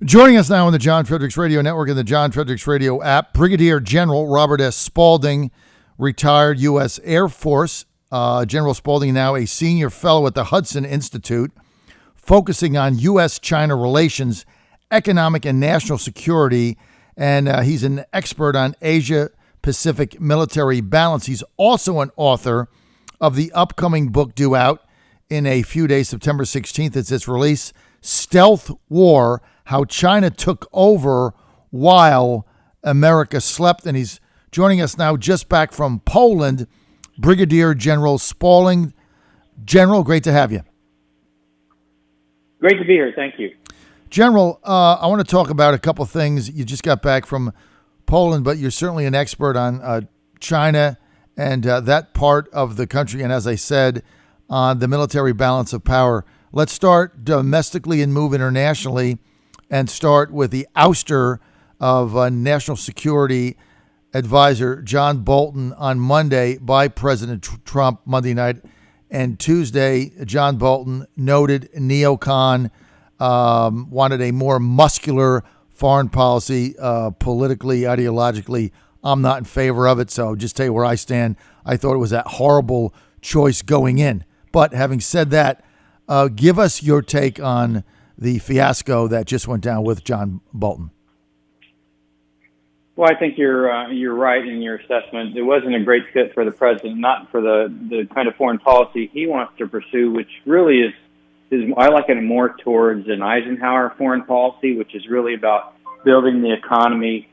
Joining us now on the John Fredericks Radio Network and the John Fredericks Radio app, Brigadier General Robert S. Spalding, retired U.S. Air Force. General Spalding, now a senior fellow at the Hudson Institute, focusing on U.S.-China relations, economic and national security, and he's an expert on Asia-Pacific military balance. He's also an author of the upcoming book due out in a few days, September 16th. It's its release, Stealth War, How China Took Over While America Slept. And he's joining us now just back from Poland, Brigadier General Spalding. General, great to have you. Great to be here. Thank you. General, I want to talk about a couple things. You just got back from Poland, but you're certainly an expert on China and that part of the country. And as I said, on the military balance of power. Let's start domestically and move internationally, and start with the ouster of National Security Advisor John Bolton on Monday by President Trump, Monday night. And Tuesday, John Bolton, noted neocon, wanted a more muscular foreign policy, politically, ideologically. I'm not in favor of it, so just tell you where I stand. I thought it was that horrible choice going in. But having said that, give us your take on the fiasco that just went down with John Bolton. Well, I think you're right in your assessment. It wasn't a great fit for the president, not for the kind of foreign policy he wants to pursue, which really is I like it more towards an Eisenhower foreign policy, which is really about building the economy,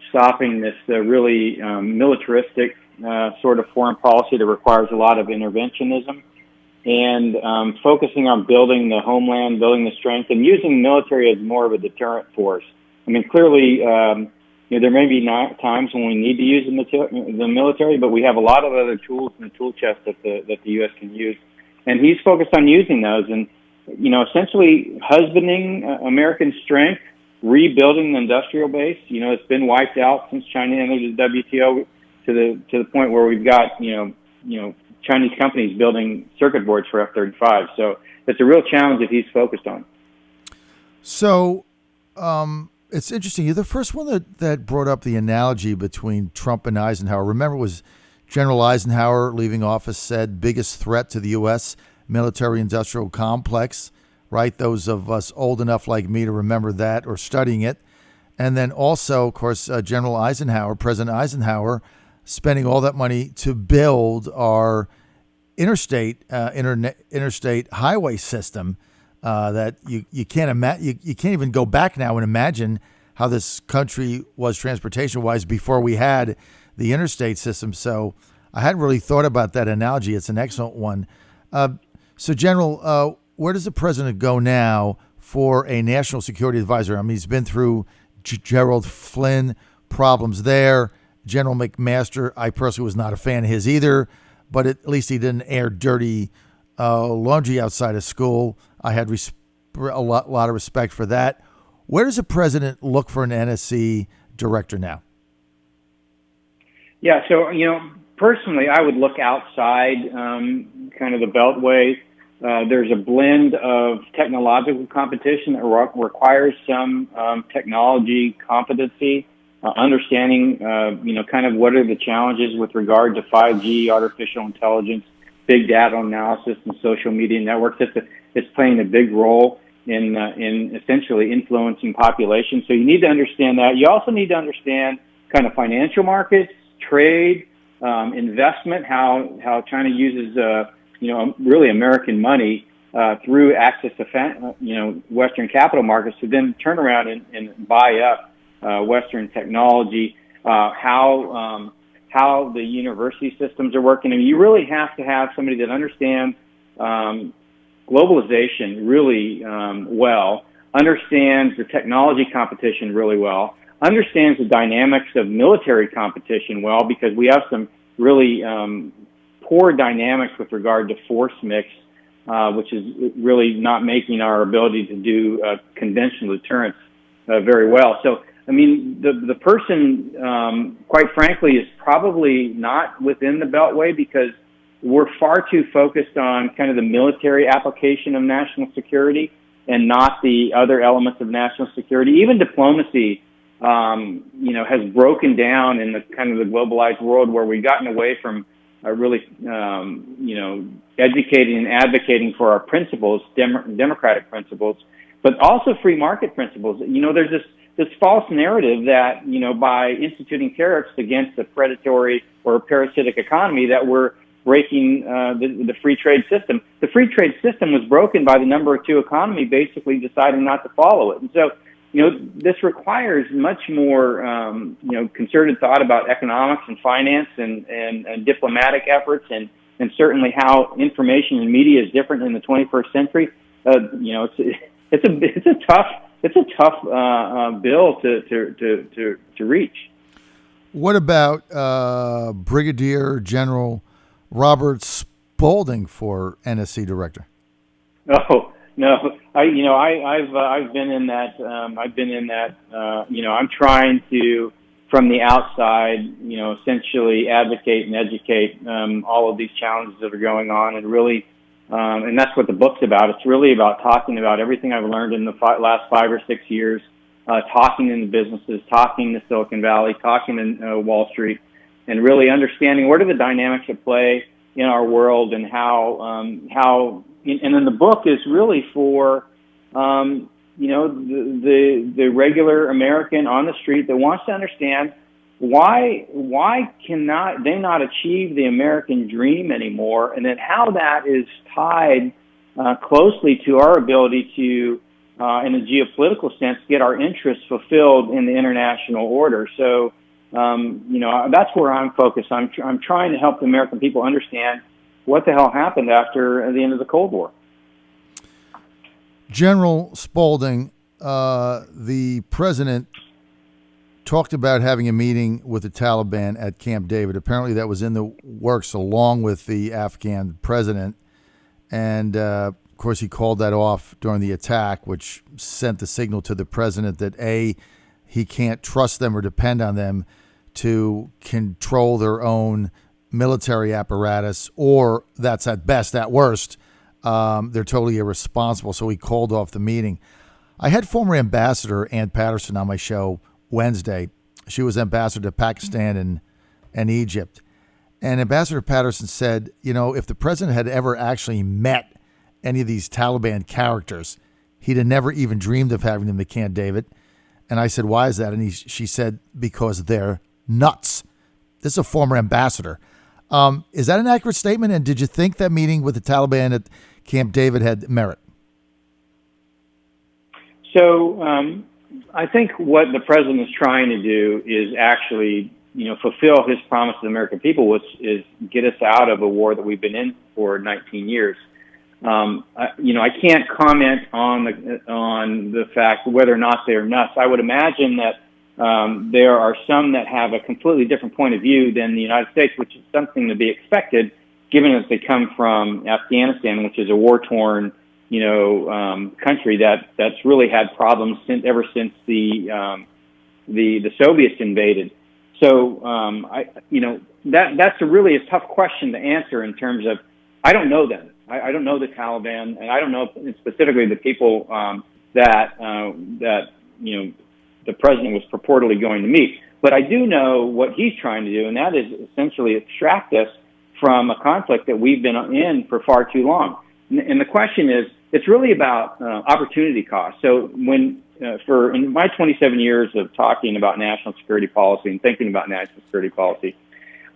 stopping this really militaristic sort of foreign policy that requires a lot of interventionism, and focusing on building the homeland, building the strength, and using the military as more of a deterrent force. I mean, clearly, there may be times when we need to use the military, but we have a lot of other tools in the tool chest that the U.S. can use, and he's focused on using those, and essentially husbanding American strength, rebuilding the industrial base. It's been wiped out since China entered the WTO to the point where we've got Chinese companies building circuit boards for F-35. So it's a real challenge that he's focused on. So it's interesting. You're the first one that brought up the analogy between Trump and Eisenhower. Remember, it was General Eisenhower leaving office said biggest threat to the U.S. military-industrial complex, right? Those of us old enough like me to remember that or studying it. And then also, of course, General Eisenhower, President Eisenhower, spending all that money to build our interstate highway system that you can't imagine. You can't even go back now and imagine how this country was transportation-wise before we had the interstate system. So I hadn't really thought about that analogy. It's an excellent one. So, General, where does the president go now for a national security advisor? I mean, he's been through Gerald Flynn problems there. General McMaster, I personally was not a fan of his either, but at least he didn't air dirty laundry outside of school. I had a lot of respect for that. Where does the president look for an NSC director now? Yeah, so, personally, I would look outside kind of the Beltway. There's a blend of technological competition that requires some technology competency. Understanding, kind of what are the challenges with regard to 5G, artificial intelligence, big data analysis, and social media networks. It's playing a big role in essentially influencing population. So you need to understand that. You also need to understand kind of financial markets, trade, investment, how China uses, really American money through access to, Western capital markets to then turn around and buy up Western technology, how the university systems are working. I mean, you really have to have somebody that understands globalization really well, understands the technology competition really well, understands the dynamics of military competition well, because we have some really poor dynamics with regard to force mix, which is really not making our ability to do conventional deterrence very well. So, I mean, the person, quite frankly, is probably not within the Beltway because we're far too focused on kind of the military application of national security. and not the other elements of national security. Even diplomacy, has broken down in the kind of the globalized world where we've gotten away from really, educating and advocating for our principles, democratic principles, but also free market principles. There's this false narrative that, by instituting tariffs against a predatory or parasitic economy, that we're breaking the free trade system. The free trade system was broken by the number two economy basically deciding not to follow it. And so, this requires much more, concerted thought about economics and finance and diplomatic efforts and certainly how information and media is different in the 21st century. It's a tough bill to reach. What about Brigadier General Robert Spalding for NSC director? Oh no, I've been in that. I'm trying to, from the outside, essentially advocate and educate all of these challenges that are going on, and really, and that's what the book's about. It's really about talking about everything I've learned in the last 5 or 6 years, talking in the businesses, talking to Silicon Valley, talking in Wall Street, and really understanding what are the dynamics at play in our world and how and then the book is really for the regular American on the street that wants to understand why cannot they not achieve the American dream anymore, and then how that is tied closely to our ability to, in a geopolitical sense, get our interests fulfilled in the international order. So, that's where I'm focused. I'm trying to help the American people understand what the hell happened after the end of the Cold War. General Spalding, the president talked about having a meeting with the Taliban at Camp David. Apparently that was in the works along with the Afghan president. And, of course, he called that off during the attack, which sent the signal to the president that, A, he can't trust them or depend on them to control their own military apparatus, or that's at best, at worst, they're totally irresponsible. So he called off the meeting. I had former Ambassador Ann Patterson on my show Wednesday. She was ambassador to Pakistan and Egypt. And Ambassador Patterson said, if the president had ever actually met any of these Taliban characters, he'd have never even dreamed of having them at Camp David. And I said, why is that? And she said, because they're nuts. This is a former ambassador. Is that an accurate statement? And did you think that meeting with the Taliban at Camp David had merit? So I think what the president is trying to do is actually, fulfill his promise to the American people, which is get us out of a war that we've been in for 19 years. I can't comment on the fact whether or not they're nuts. I would imagine that there are some that have a completely different point of view than the United States, which is something to be expected, given that they come from Afghanistan, which is a war-torn, country that's really had problems ever since the Soviets invaded. So, that's really a tough question to answer in terms of, I don't know them. I don't know the Taliban, and I don't know specifically the people that the president was purportedly going to meet. But I do know what he's trying to do, and that is essentially extract us from a conflict that we've been in for far too long. And the question is, it's really about opportunity cost. So in my 27 years of talking about national security policy and thinking about national security policy,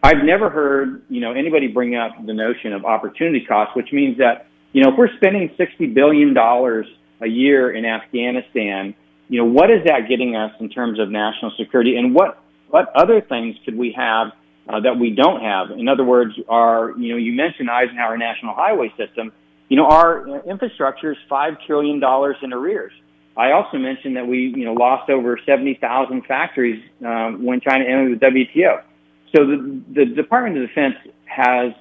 I've never heard, anybody bring up the notion of opportunity cost, which means that, if we're spending $60 billion a year in Afghanistan, what is that getting us in terms of national security, and what other things could we have that we don't have? In other words, you mentioned Eisenhower National Highway System. Our infrastructure is $5 trillion in arrears. I also mentioned that we, lost over 70,000 factories when China entered the WTO. So the Department of Defense has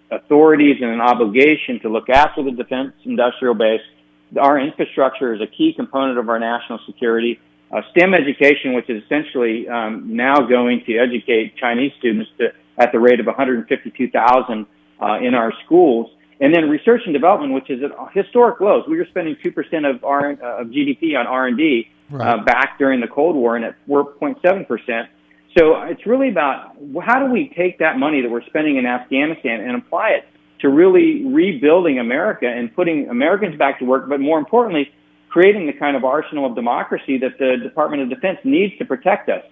authorities and an obligation to look after the defense industrial base. Our infrastructure is a key component of our national security. STEM education, which is essentially now going to educate Chinese students at the rate of 152,000 in our schools. And then research and development, which is at historic lows. We were spending 2% of GDP on R&D back during the Cold War, and at 4.7%. So it's really about how do we take that money that we're spending in Afghanistan and apply it to really rebuilding America and putting Americans back to work, but more importantly, creating the kind of arsenal of democracy that the Department of Defense needs to protect us.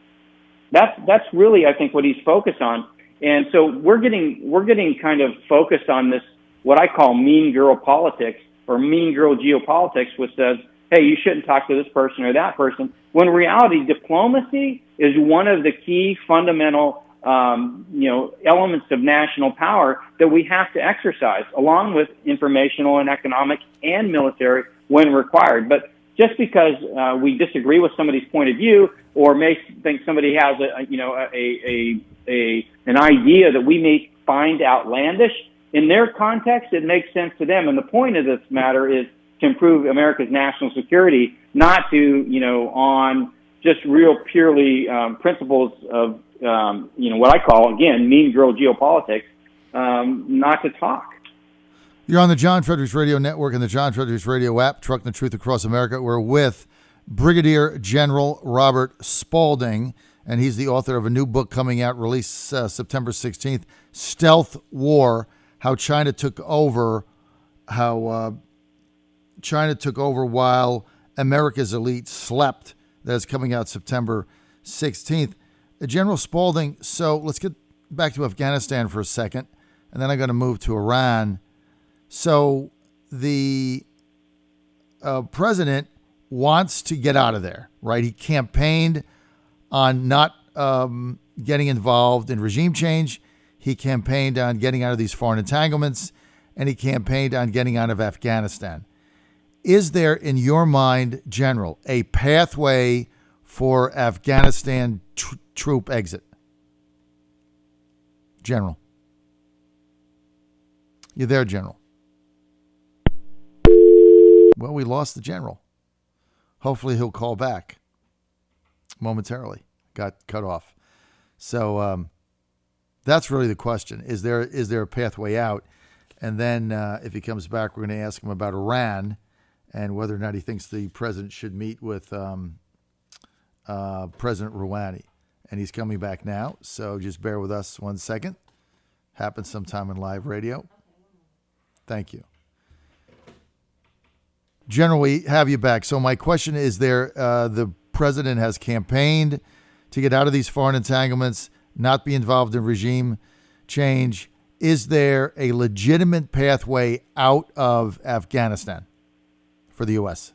That's really, I think, what he's focused on. And so we're getting kind of focused on this, what I call mean girl politics or mean girl geopolitics, which says, hey, you shouldn't talk to this person or that person. When in reality, diplomacy is one of the key fundamental, elements of national power that we have to exercise, along with informational and economic and military when required. But just because we disagree with somebody's point of view, or may think somebody has an idea that we may find outlandish, in their context, it makes sense to them. And the point of this matter is to improve America's national security, not to, on just real purely principles of, what I call, again, mean girl geopolitics, not to talk. You're on the John Fredericks Radio Network and the John Fredericks Radio app, Trucking the Truth Across America. We're with Brigadier General Robert Spalding, and he's the author of a new book coming out, released September 16th, Stealth War, How China Took Over, while America's elite slept. That's coming out September 16th. General Spalding, so let's get back to Afghanistan for a second, and then I'm going to move to Iran. So the president wants to get out of there, right? He campaigned on not getting involved in regime change. He campaigned on getting out of these foreign entanglements, and he campaigned on getting out of Afghanistan. Is there, in your mind, General, a pathway for Afghanistan troop exit? General. You there, General? Well, we lost the General. Hopefully he'll call back momentarily. Got cut off. So that's really the question. Is there a pathway out? And then if he comes back, we're going to ask him about Iran and whether or not he thinks the president should meet with President Rouhani. And he's coming back now, so just bear with us 1 second. Happens sometime in live radio. Thank you. General, we have you back. So my question is the president has campaigned to get out of these foreign entanglements, not be involved in regime change. Is there a legitimate pathway out of Afghanistan for the U.S.?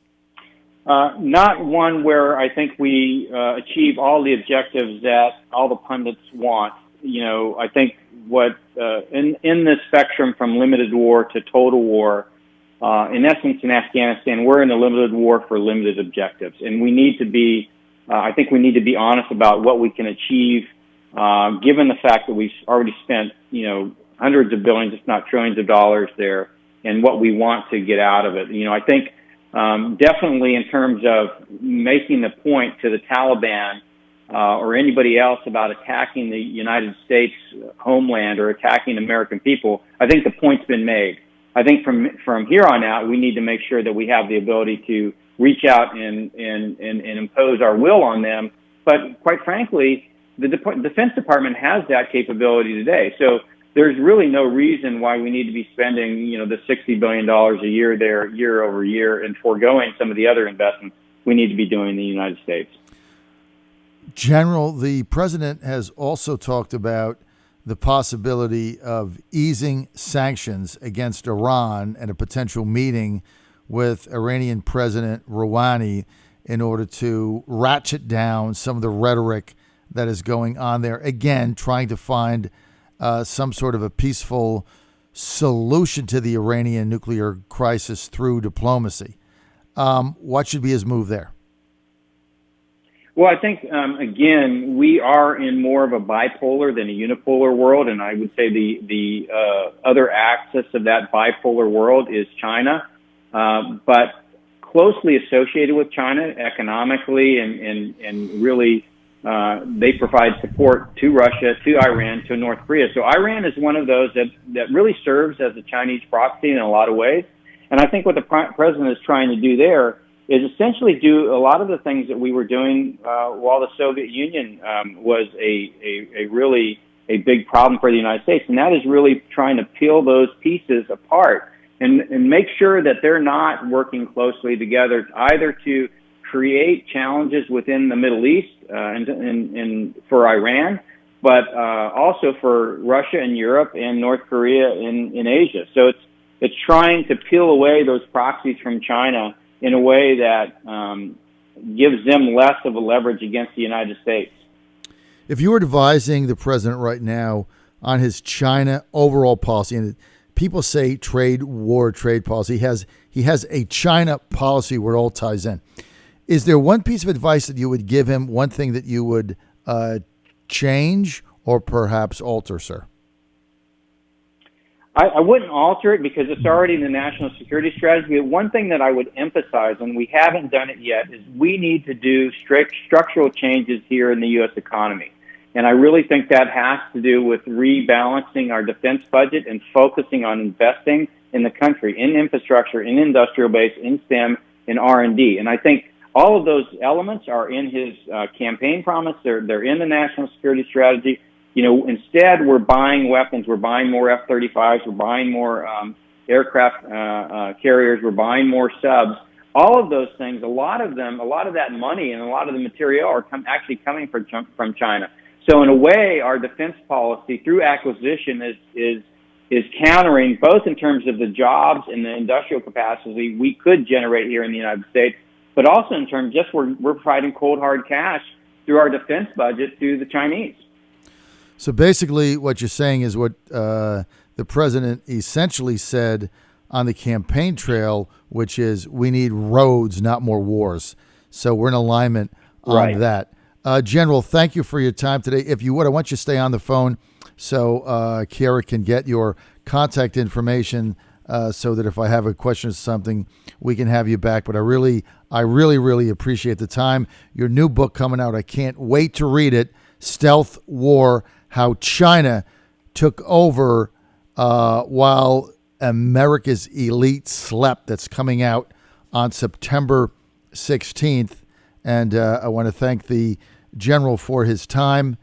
Not one where I think we achieve all the objectives that all the pundits want. I think what in this spectrum from limited war to total war, in essence, in Afghanistan, we're in a limited war for limited objectives, and we need to be. I think we need to be honest about what we can achieve, given the fact that we've already spent, hundreds of billions, if not trillions of dollars there, and what we want to get out of it. I think definitely in terms of making the point to the Taliban or anybody else about attacking the United States homeland or attacking American people, I think the point's been made. I think from here on out, we need to make sure that we have the ability to reach out and impose our will on them. But quite frankly, the Defense Department has that capability today. So there's really no reason why we need to be spending, the $60 billion a year there, year over year, and foregoing some of the other investments we need to be doing in the United States. General, the president has also talked about the possibility of easing sanctions against Iran and a potential meeting with Iranian President Rouhani in order to ratchet down some of the rhetoric that is going on there. Again, trying to find some sort of a peaceful solution to the Iranian nuclear crisis through diplomacy. What should be his move there? Well, I think, again, we are in more of a bipolar than a unipolar world, and I would say the other axis of that bipolar world is China, but closely associated with China economically and really they provide support to Russia, to Iran, to North Korea. So Iran is one of those that really serves as a Chinese proxy in a lot of ways. And I think what the president is trying to do there is essentially do a lot of the things that we were doing while the Soviet Union was a really a big problem for the United States. And that is really trying to peel those pieces apart and make sure that they're not working closely together, either to create challenges within the Middle East and for Iran, but also for Russia and Europe and North Korea in Asia. So it's trying to peel away those proxies from China in a way that gives them less of a leverage against the United States. If you were advising the president right now on his China overall policy, and people say trade war, trade policy, he has a China policy where it all ties in. Is there one piece of advice that you would give him, one thing that you would change or perhaps alter, sir? I wouldn't alter it because it's already in the national security strategy. One thing that I would emphasize, and we haven't done it yet, is we need to do strict structural changes here in the U.S. economy. And I really think that has to do with rebalancing our defense budget and focusing on investing in the country, in infrastructure, in industrial base, in STEM, in R&D. And I think all of those elements are in his campaign promise. They're in the national security strategy. You know, instead, we're buying weapons. We're buying more F-35s. We're buying more aircraft carriers. We're buying more subs. All of those things, a lot of that money and a lot of the material are actually coming from China. So in a way, our defense policy through acquisition is countering, both in terms of the jobs and the industrial capacity we could generate here in the United States, but also in terms just we're providing cold hard cash through our defense budget to the Chinese. So basically what you're saying is what the president essentially said on the campaign trail, which is we need roads, not more wars. So we're in alignment on that. General, thank you for your time today. If you would, I want you to stay on the phone so Kara can get your contact information so that if I have a question or something, we can have you back. But I really appreciate the time. Your new book coming out, I can't wait to read it, Stealth War, How China Took Over While America's Elite Slept. That's coming out on September 16th. And I want to thank the General for his time.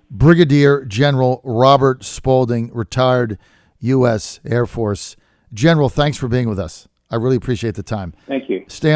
Brigadier General Robert Spalding, retired U.S. Air Force. General, thanks for being with us. I really appreciate the time. Thank you. Stay